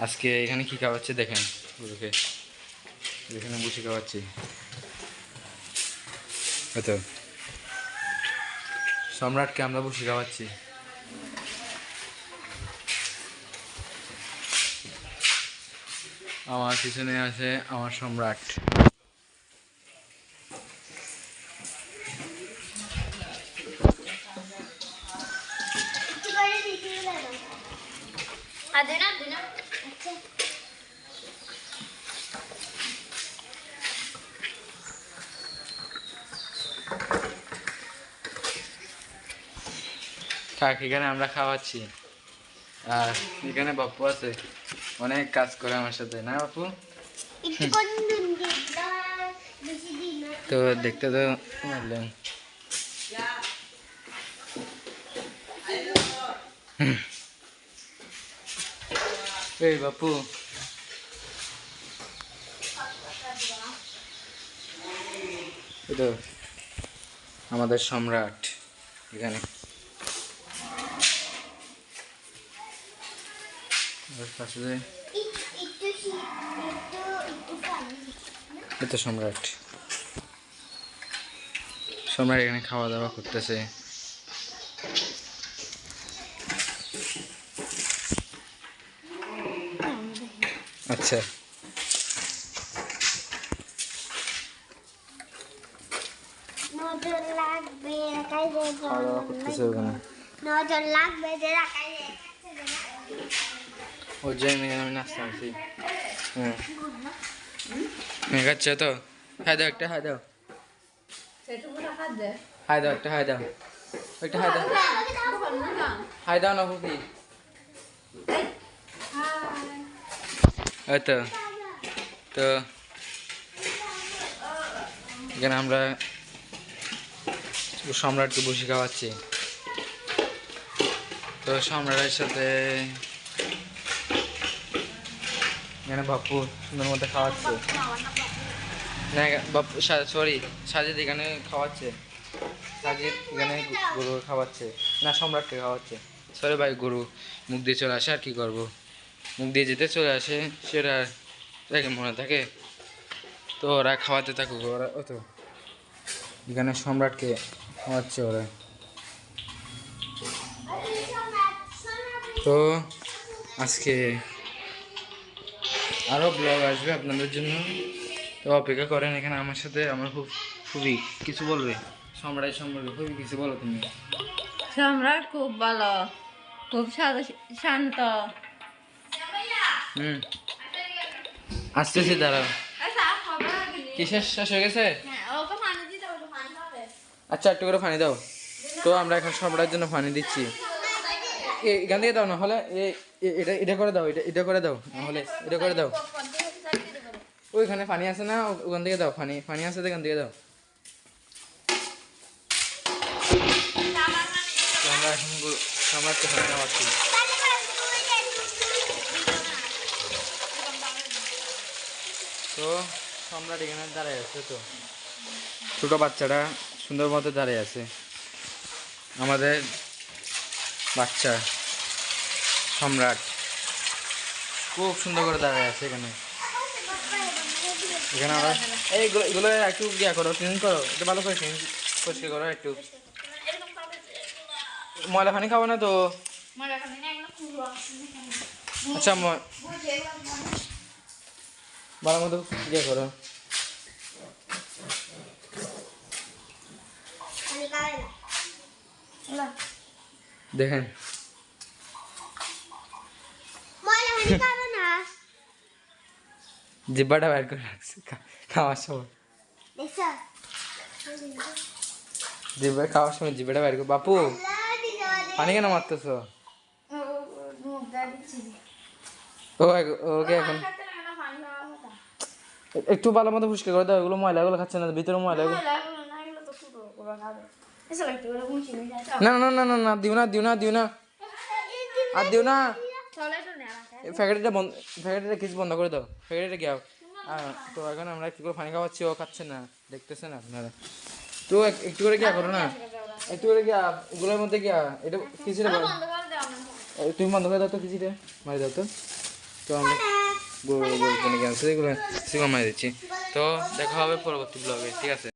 আজকে এখানে কি খাওয়াচ্ছে দেখেন, গরুকে এখানে বসে খাওয়াচ্ছি। হয়তো সম্রাটকে আমরা বসে খাওয়াচ্ছি। আমার পিছনে আছে আমার সম্রাট। থাক, এখানে আমরা খাওয়াচ্ছি। আর এখানে বাপু আছে, অনেক কাজ করে আমার সাথে, না বাপু? তো দেখতে তো পারলেন। এই বাপু, তো আমাদের সম্রাট এখানে। তো সম্রাট সম্রাট এখানে খাওয়া দাওয়া করতেছে। আচ্ছা, খাওয়া দাওয়া করতেছে ওখানে। ওর জন্য আমি নাস্তা আনছি। হ্যাঁ, খাচ্ছে তো। হাই দাও একটা, হাই দাও, হাই দাও একটা, হাই দাও একটা, হাই দাও, হাই দাও না খুবই। তো তো এখানে আমরা সম্রাটকে বসে খাওয়াচ্ছি। তো সম্রাটের সাথে এখানে বাপু সুন্দর মতো খাওয়াচ্ছে। না বাপু, সরি, সাজিদ এখানে খাওয়াচ্ছে। সাজিদ এখানে গরু খাওয়াচ্ছে, না সম্রাটকে খাওয়াচ্ছে। সরি ভাই, গরু মুখ দিয়ে চলে আসে, আর কি করবো, মুখ দিয়ে যেতে চলে আসে, সেটা মনে থাকে। তো ওরা খাওয়াতে থাকুক, ওরা ও তো এখানে সম্রাটকে খাওয়াচ্ছে ওরা। তো আজকে আরও ব্লগ আসবে আপনাদের জন্য, তো অপেক্ষা করেন। এখানে আমার সাথে আমার খুবই কিছু বলবে সম্রাট সম্পর্কে, খুবই কিছু বলো তুমি। সম্রাট খুব ভালো, খুব শান্ত। আসতেছি, দাঁড়াও। কিসের শেষ হয়ে গেছে? আচ্ছা, একটু করে পানি দাও। তো আমরা এখন সম্রাটের জন্য পানি দিচ্ছি। এখান থেকে দাও, না হলে এটা এটা করে দাও, এটা করে দাও, নাহলে এটা করে দাও। ওইখানে পানি আছে না, ওখান থেকে দাও, পানি আছে, এখান থেকে দাও। আমরা এখন সম্রাটকে পানি খাওয়াচ্ছি। তো সম্রাট এখানে দাঁড়ায় আছে, তো ছোট বাচ্চাটা সুন্দর মতো দাঁড়িয়ে আছে। আমাদের বাচ্চা সম্রাট খুব সুন্দর করে দাঁড়িয়ে আছে এখানে। এখানে আমরা এগুলো একটু ইয়া করো, ক্লিন করো, একটু ভালো করে ক্লিন পরিষ্কার করো। একটু ময়লা পানি খাবো না তো। আচ্ছা, ভালো মতো ইয়ে করো। দেখেন জিব্বাটা বাইর করে রাখছে খাওয়ার সময়, খাওয়ার সময় জিব্বাটা বাইর করে। বাপু, পানি কেন মারতেছ? ওকে এখন একটু ভালো মতো পরিষ্কার করে দাও। এগুলো ময়লাগুলো খাচ্ছে না, ভিতরে ময়লাগুলো। না না না না না, দিও না, দিও না, দিও না, আর দিও না। ফ্যাক্টরিটা কিছু বন্ধ করে দাও, ফ্যাক্টরিটা গিয়ে। তো এখন আমরা একটু করে পানি খাওয়াচ্ছি, ও খাচ্ছে না, দেখতেছেন আপনারা। তো একটু করে গিয়া করো না, একটু করে গিয়া, ওগুলোর মধ্যে গিয়া, এটা কিছু তুমি বন্ধ করে দাও তো কিছুটা, মারি দাও তো। তো আমরা গরু গরু কোনো গ্যাস এগুলো মারি দিচ্ছি। তো দেখা হবে পরবর্তী ব্লগে, ঠিক আছে।